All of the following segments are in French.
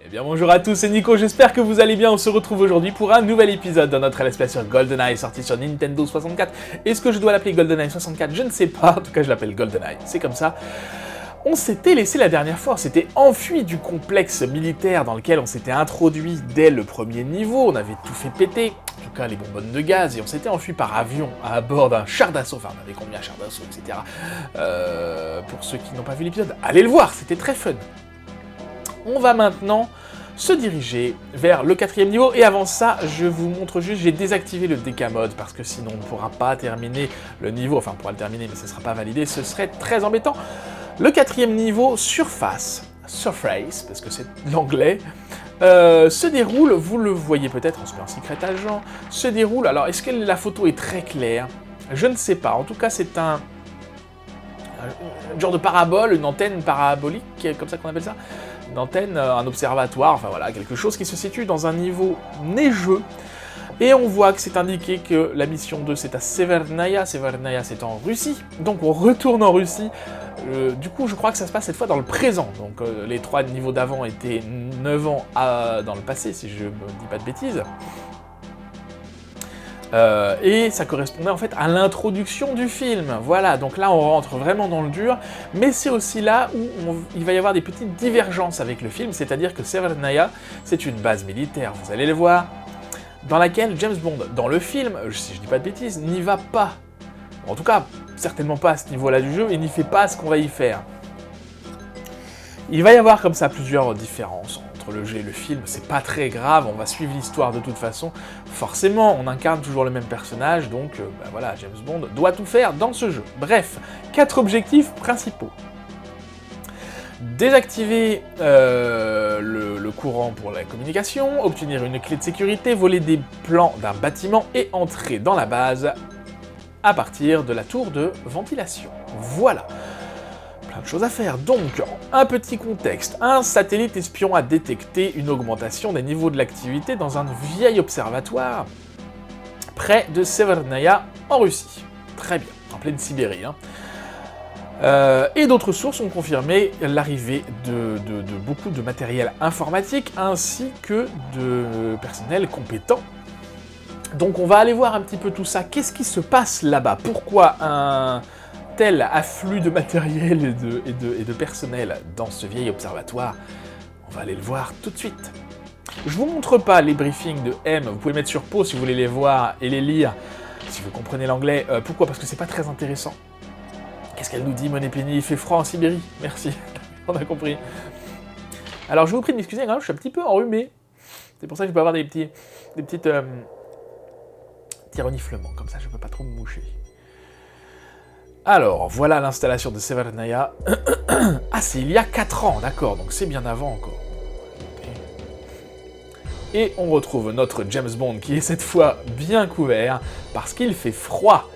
Eh bien bonjour à tous, c'est Nico, j'espère que vous allez bien. On se retrouve aujourd'hui pour un nouvel épisode de notre Let's Play sur GoldenEye, sorti sur Nintendo 64. Est-ce que je dois l'appeler GoldenEye 64? Je ne sais pas, en tout cas je l'appelle GoldenEye, c'est comme ça. On s'était laissé la dernière fois, on s'était enfui du complexe militaire dans lequel on s'était introduit dès le premier niveau, on avait tout fait péter, en tout cas les bonbonnes de gaz, et on s'était enfui par avion à bord d'un char d'assaut, enfin on avait combien de chars d'assaut, etc. Pour ceux qui n'ont pas vu l'épisode, allez le voir, c'était très fun. On va maintenant se diriger vers le 4e niveau, et avant ça, je vous montre juste, j'ai désactivé le DK mode, parce que sinon on ne pourra pas terminer le niveau, enfin on pourra le terminer, mais ce ne sera pas validé, ce serait très embêtant. Le 4e niveau, Surface, parce que c'est l'anglais, se déroule, vous le voyez peut-être, on se met en secret agent, se déroule, alors est-ce que la photo est très claire? Je ne sais pas, en tout cas c'est un genre de parabole, une antenne parabolique, comme ça qu'on appelle ça, une antenne, un observatoire, enfin voilà, quelque chose qui se situe dans un niveau neigeux, et on voit que c'est indiqué que la mission 2 c'est à Severnaya, Severnaya c'est en Russie, donc on retourne en Russie. Du coup, je crois que ça se passe cette fois dans le présent. Donc, les 3 niveaux d'avant étaient 9 ans dans le passé, si je ne dis pas de bêtises. Et ça correspondait en fait à l'introduction du film. Voilà, donc là, on rentre vraiment dans le dur. Mais c'est aussi là où il va y avoir des petites divergences avec le film. C'est-à-dire que Severnaya, c'est une base militaire, vous allez le voir, dans laquelle James Bond, dans le film, si je ne dis pas de bêtises, n'y va pas. En tout cas, certainement pas à ce niveau-là du jeu, et n'y fait pas ce qu'on va y faire. Il va y avoir comme ça plusieurs différences entre le jeu et le film, c'est pas très grave, on va suivre l'histoire de toute façon. Forcément, on incarne toujours le même personnage, donc voilà, James Bond doit tout faire dans ce jeu. Bref, 4 objectifs principaux. Désactiver le courant pour la communication, obtenir une clé de sécurité, voler des plans d'un bâtiment et entrer dans la base à partir de la tour de ventilation. Voilà. Plein de choses à faire. Donc, un petit contexte. Un satellite espion a détecté une augmentation des niveaux de l'activité dans un vieil observatoire près de Severnaya, en Russie. Très bien, en pleine Sibérie. Et d'autres sources ont confirmé l'arrivée de beaucoup de matériel informatique ainsi que de personnel compétent. Donc on va aller voir un petit peu tout ça. Qu'est-ce qui se passe là-bas? Pourquoi un tel afflux de matériel et de personnel dans ce vieil observatoire? On va aller le voir tout de suite. Je vous montre pas les briefings de M, vous pouvez mettre sur pause si vous voulez les voir et les lire, si vous comprenez l'anglais. Pourquoi? Parce que c'est pas très intéressant. Qu'est-ce qu'elle nous dit, Monet Penny? Il fait froid en Sibérie. Merci, on a compris. Alors je vous prie de m'excuser, je suis un petit peu enrhumé. C'est pour ça que je peux avoir des petites... reniflement, comme ça je peux pas trop me moucher. Alors, voilà l'installation de Severnaya. Ah, c'est il y a 4 ans, d'accord, donc c'est bien avant encore. Et on retrouve notre James Bond qui est cette fois bien couvert, parce qu'il fait froid.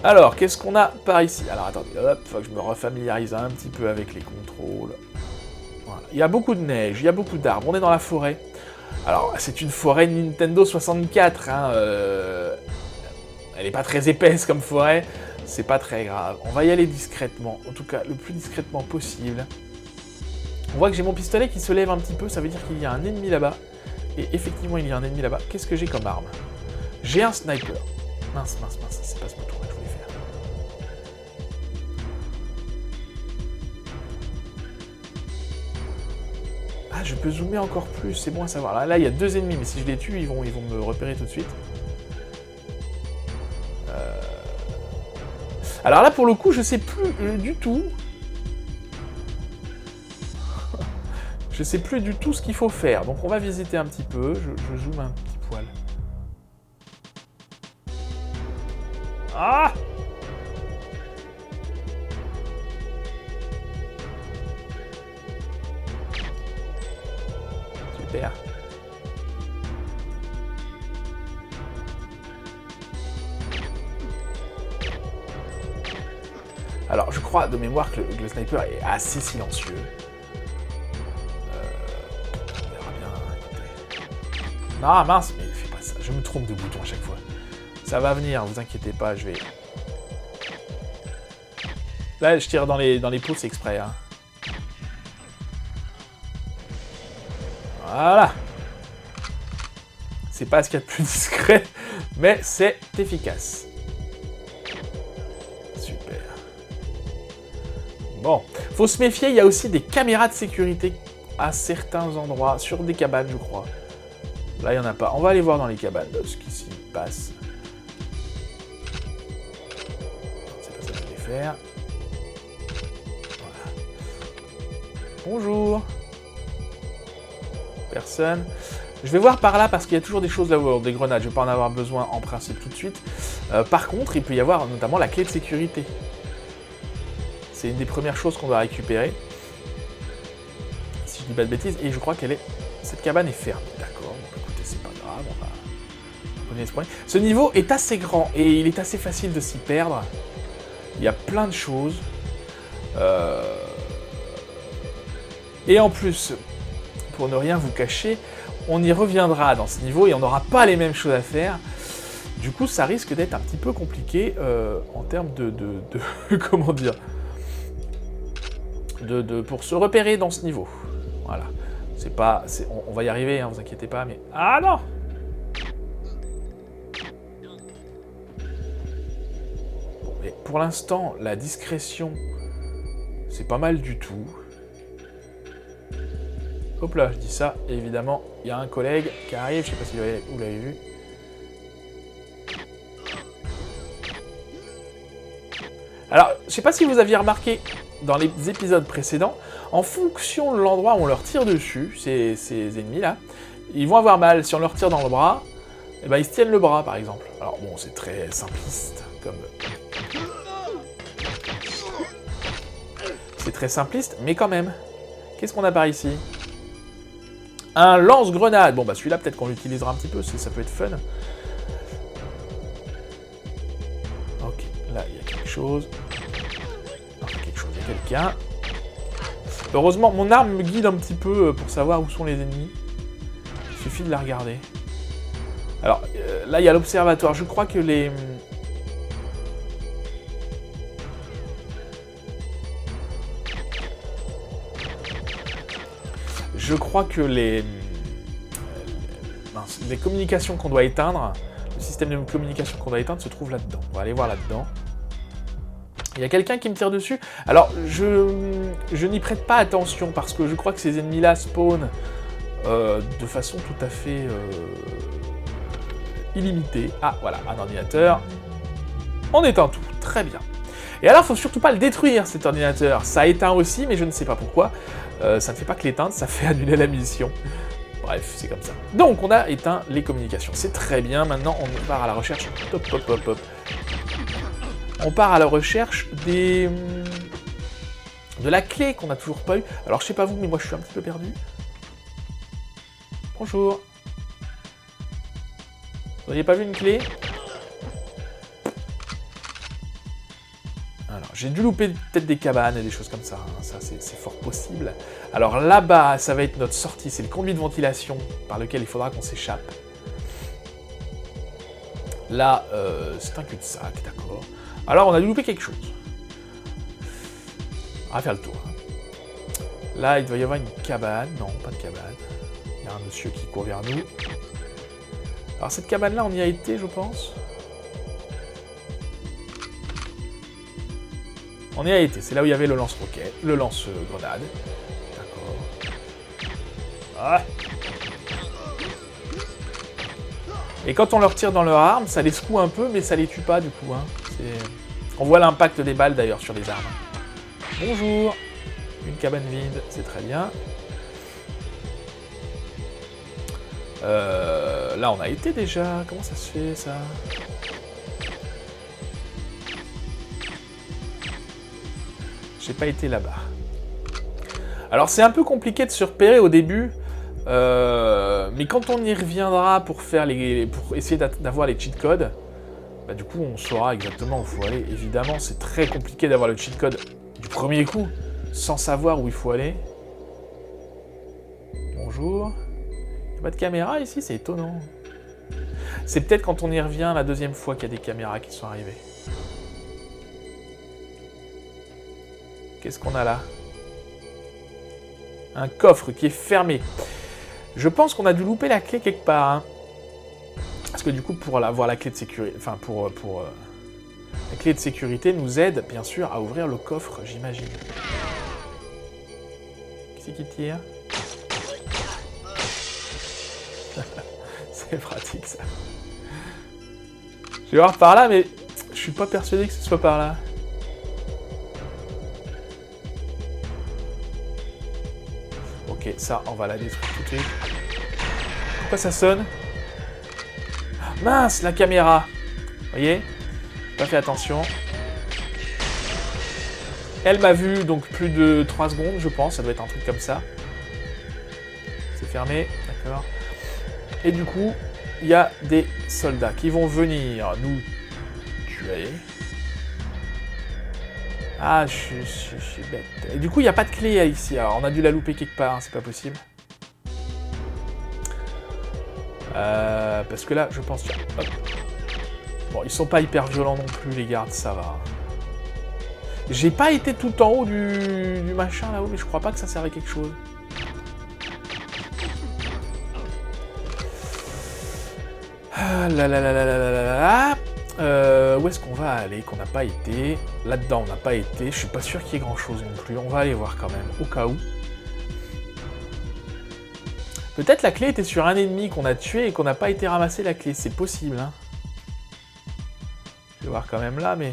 Alors, qu'est-ce qu'on a par ici? Alors attendez, hop, faut que je me refamiliarise un petit peu avec les contrôles. Voilà. Il y a beaucoup de neige, il y a beaucoup d'arbres, on est dans la forêt. Alors, c'est une forêt Nintendo 64, elle n'est pas très épaisse comme forêt, c'est pas très grave. On va y aller discrètement, en tout cas le plus discrètement possible. On voit que j'ai mon pistolet qui se lève un petit peu, ça veut dire qu'il y a un ennemi là-bas. Et effectivement, il y a un ennemi là-bas. Qu'est-ce que j'ai comme arme? J'ai un sniper. Mince, c'est pas ce bouton-là que je voulais faire. Ah, je peux zoomer encore plus, c'est bon à savoir. Là, il y a 2 ennemis, mais si je les tue, ils vont me repérer tout de suite. Alors là, pour le coup, je sais plus du tout. Je sais plus du tout ce qu'il faut faire. Donc on va visiter un petit peu. Je zoome un petit poil. Ah! Super. Alors, je crois de mémoire que le sniper est assez silencieux. On verra bien. Non, mince, mais fais pas ça. Je me trompe de bouton à chaque fois. Ça va venir, vous inquiétez pas, je vais... Là, je tire dans les pots, c'est exprès. Hein. Voilà. C'est pas ce qu'il y a de plus discret, mais c'est efficace. Super. Bon, faut se méfier, il y a aussi des caméras de sécurité à certains endroits, sur des cabanes, je crois. Là, il n'y en a pas. On va aller voir dans les cabanes ce qui s'y passe. C'est pas ça que je voulais faire. Voilà. Bonjour. Personne. Je vais voir par là parce qu'il y a toujours des choses là-haut, des grenades. Je ne vais pas en avoir besoin en principe tout de suite. Par contre, il peut y avoir notamment la clé de sécurité. C'est une des premières choses qu'on doit récupérer. Si je dis pas de bêtises. Et je crois qu'elle est... Cette cabane est fermée. D'accord. Bon, écoutez, c'est pas grave. On va connaître ce point. Ce niveau est assez grand et il est assez facile de s'y perdre. Il y a plein de choses. Et en plus, pour ne rien vous cacher, on y reviendra dans ce niveau et on n'aura pas les mêmes choses à faire. Du coup, ça risque d'être un petit peu compliqué en termes de comment dire, pour se repérer dans ce niveau. Voilà. C'est pas, on va y arriver, hein, vous inquiétez pas, mais ah non. Bon, mais pour l'instant, la discrétion, c'est pas mal du tout. Hop là, je dis ça, et évidemment, il y a un collègue qui arrive, je sais pas si vous l'avez vu. Alors, je sais pas si vous aviez remarqué dans les épisodes précédents, en fonction de l'endroit où on leur tire dessus, ces ennemis-là, ils vont avoir mal. Si on leur tire dans le bras, eh ben, ils se tiennent le bras, par exemple. Alors bon, c'est très simpliste, comme... C'est très simpliste, mais quand même. Qu'est-ce qu'on a par ici ? Un lance-grenade. Bon, bah celui-là, peut-être qu'on l'utilisera un petit peu, ça peut être fun. Ok, là, il y a quelque chose. Non, il y a quelque chose, il y a quelqu'un. Heureusement, mon arme me guide un petit peu pour savoir où sont les ennemis. Il suffit de la regarder. Alors, là, il y a l'observatoire. Je crois que les... Je crois que les communications qu'on doit éteindre, le système de communication qu'on doit éteindre se trouve là-dedans. On va aller voir là-dedans. Il y a quelqu'un qui me tire dessus. Alors, je n'y prête pas attention parce que je crois que ces ennemis-là spawnent de façon tout à fait illimitée. Ah, voilà, un ordinateur. On éteint tout, très bien. Et alors, il ne faut surtout pas le détruire, cet ordinateur. Ça éteint aussi, mais je ne sais pas pourquoi. Ça ne fait pas que l'éteindre, ça fait annuler la mission. Bref, c'est comme ça. Donc, on a éteint les communications. C'est très bien. Maintenant, on part à la recherche. Hop, hop, hop, hop. On part à la recherche de la clé qu'on n'a toujours pas eu. Alors, je sais pas vous, mais moi, je suis un petit peu perdu. Bonjour. Vous n'aviez pas vu une clé ? Alors, j'ai dû louper peut-être des cabanes et des choses comme ça. Hein. Ça, c'est fort possible. Alors là-bas, ça va être notre sortie. C'est le conduit de ventilation par lequel il faudra qu'on s'échappe. Là, c'est un cul-de-sac, d'accord. Alors, on a dû louper quelque chose. On va faire le tour. Là, il doit y avoir une cabane. Non, pas de cabane. Il y a un monsieur qui court vers nous. Alors, cette cabane-là, on y a été, je pense. On y a été, c'est là où il y avait le lance-roquette, le lance-grenade. D'accord. Ah. Et quand on leur tire dans leur arme, ça les secoue un peu, mais ça les tue pas du coup. Hein. On voit l'impact des balles d'ailleurs sur les armes. Bonjour. Une cabane vide, c'est très bien. Là on a été déjà, comment ça se fait ça ? J'ai pas été là-bas. Alors c'est un peu compliqué de se repérer au début, mais quand on y reviendra pour essayer d'avoir les cheat codes, bah du coup on saura exactement où il faut aller. Évidemment c'est très compliqué d'avoir le cheat code du premier coup, sans savoir où il faut aller. Bonjour. Il n'y a pas de caméra ici, c'est étonnant. C'est peut-être quand on y revient la deuxième fois qu'il y a des caméras qui sont arrivées. Qu'est-ce qu'on a là? Un coffre qui est fermé. Je pense qu'on a dû louper la clé quelque part. Hein. Parce que du coup, pour avoir la clé de sécurité... Enfin, la clé de sécurité nous aide, bien sûr, à ouvrir le coffre, j'imagine. Qui c'est qui tire? C'est pratique, ça. Je vais voir par là, mais je suis pas persuadé que ce soit par là. Ok, ça, on va la détruire tout de suite. Pourquoi ça sonne? Mince, la caméra. Vous voyez? J'ai pas fait attention. Elle m'a vu, donc plus de 3 secondes, je pense. Ça doit être un truc comme ça. C'est fermé, d'accord. Et du coup, il y a des soldats qui vont venir nous tuer. Ah, je suis bête. Et du coup, il n'y a pas de clé ici. Alors, on a dû la louper quelque part, hein, c'est pas possible. Parce que là, je pense... Hop. Bon, ils sont pas hyper violents non plus, les gardes, ça va. J'ai pas été tout en haut du machin là-haut, mais je crois pas que ça servait à quelque chose. Ah là là là là là là là là. Où est-ce qu'on va aller qu'on n'a pas été? Là-dedans, on n'a pas été. Je suis pas sûr qu'il y ait grand-chose non plus. On va aller voir quand même, au cas où. Peut-être la clé était sur un ennemi qu'on a tué et qu'on n'a pas été ramasser la clé. C'est possible, hein. Je vais voir quand même là, mais...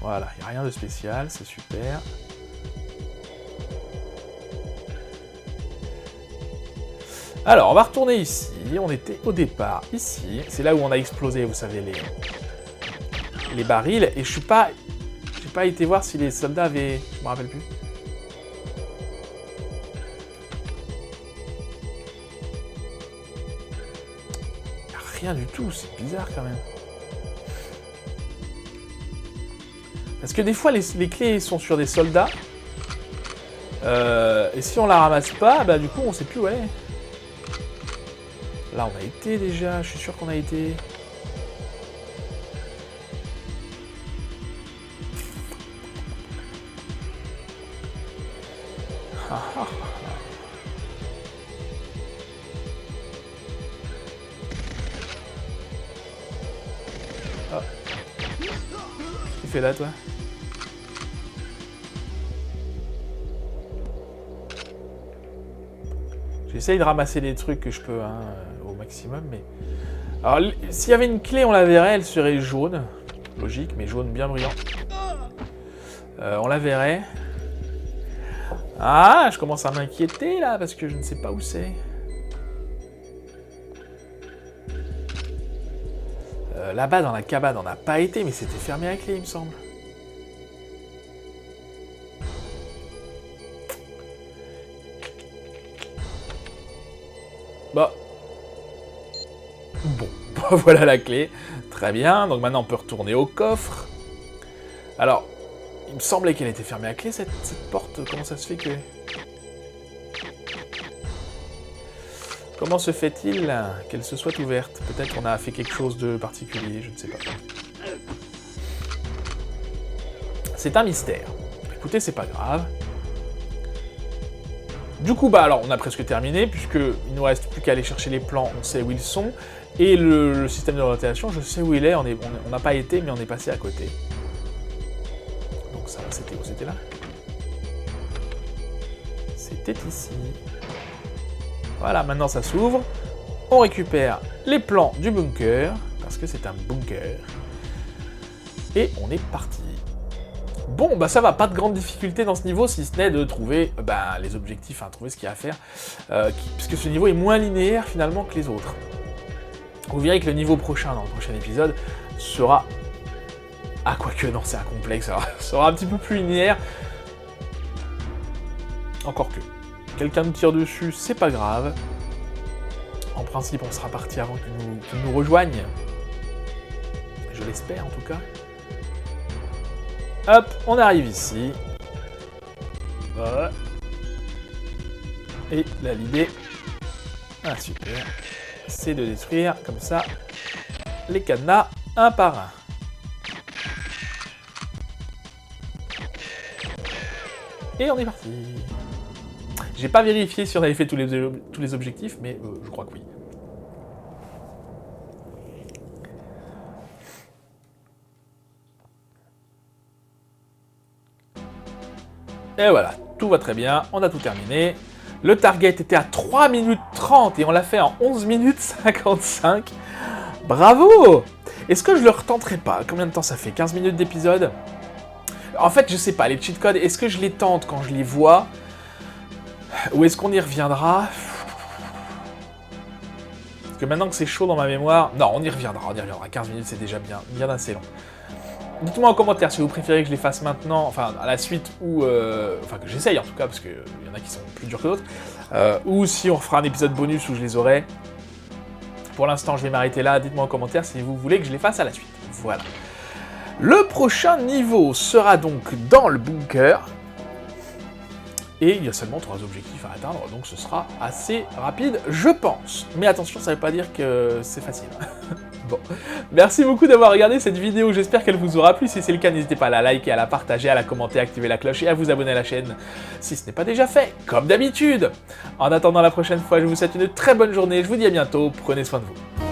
Voilà, il n'y a rien de spécial, c'est super. Alors, on va retourner ici. On était au départ ici. C'est là où on a explosé, vous savez, les barils. Et je suis pas... J'ai pas été voir si les soldats avaient... Je me rappelle plus. Il n'y a rien du tout, c'est bizarre quand même. Parce que des fois, les clés sont sur des soldats. Et si on la ramasse pas, bah du coup, on sait plus où elle est. Là, on a été déjà. Je suis sûr qu'on a été. Oh. Qu'est-ce que tu fais là, toi? J'essaye de ramasser les trucs que je peux, hein, au maximum, mais... Alors, s'il y avait une clé, on la verrait, elle serait jaune. Logique, mais jaune bien brillant. On la verrait. Ah, je commence à m'inquiéter, là, parce que je ne sais pas où c'est. Là-bas, dans la cabane, on n'a pas été, mais c'était fermé à clé, il me semble. Bah. Bon, voilà la clé. Très bien, donc maintenant on peut retourner au coffre. Alors, il me semblait qu'elle était fermée à clé, cette porte. Comment ça se fait que... Comment se fait-il qu'elle se soit ouverte? Peut-être qu'on a fait quelque chose de particulier, je ne sais pas. C'est un mystère. Écoutez, c'est pas grave. Du coup, bah alors, on a presque terminé, puisqu'il nous reste plus qu'à aller chercher les plans, on sait où ils sont. Et le système de rotation, je sais où il est, on n'a pas été, mais on est passé à côté. Donc ça, c'était où? C'était là? C'était ici. Voilà, maintenant ça s'ouvre. On récupère les plans du bunker, parce que c'est un bunker. Et on est parti. Bon, bah ça va, pas de grande difficulté dans ce niveau, si ce n'est de trouver les objectifs, hein, trouver ce qu'il y a à faire. Puisque ce niveau est moins linéaire finalement que les autres. Vous verrez que le niveau prochain, dans le prochain épisode, sera... Ah, quoique, non, c'est un complexe, alors, sera un petit peu plus linéaire. Encore que. Quelqu'un nous tire dessus, c'est pas grave. En principe, on sera parti avant qu'il nous rejoigne. Je l'espère, en tout cas. Hop, on arrive ici. Voilà. Et là, l'idée... Ah, super. C'est de détruire, comme ça, les cadenas. un par un. Et on est parti. J'ai pas vérifié si on avait fait tous les objectifs, mais je crois que oui. Et voilà, tout va très bien, on a tout terminé. Le target était à 3 minutes 30 et on l'a fait en 11 minutes 55. Bravo! Est-ce que je le retenterai pas? Combien de temps ça fait? 15 minutes d'épisode? En fait, je sais pas, les cheat codes, est-ce que je les tente quand je les vois? Ou est-ce qu'on y reviendra? Parce que maintenant que c'est chaud dans ma mémoire... Non, on y reviendra. 15 minutes, c'est déjà bien assez long. Dites-moi en commentaire si vous préférez que je les fasse maintenant, enfin à la suite, ou... enfin que j'essaye en tout cas, parce qu'il y en a qui sont plus durs que d'autres. Ou si on fera un épisode bonus où je les aurai. Pour l'instant, je vais m'arrêter là. Dites-moi en commentaire si vous voulez que je les fasse à la suite. Voilà. Le prochain niveau sera donc dans le bunker. Et il y a seulement 3 objectifs à atteindre, donc ce sera assez rapide, je pense. Mais attention, ça ne veut pas dire que c'est facile. Bon, merci beaucoup d'avoir regardé cette vidéo, j'espère qu'elle vous aura plu. Si c'est le cas, n'hésitez pas à la liker, à la partager, à la commenter, à activer la cloche et à vous abonner à la chaîne si ce n'est pas déjà fait, comme d'habitude. En attendant la prochaine fois, je vous souhaite une très bonne journée, je vous dis à bientôt, prenez soin de vous.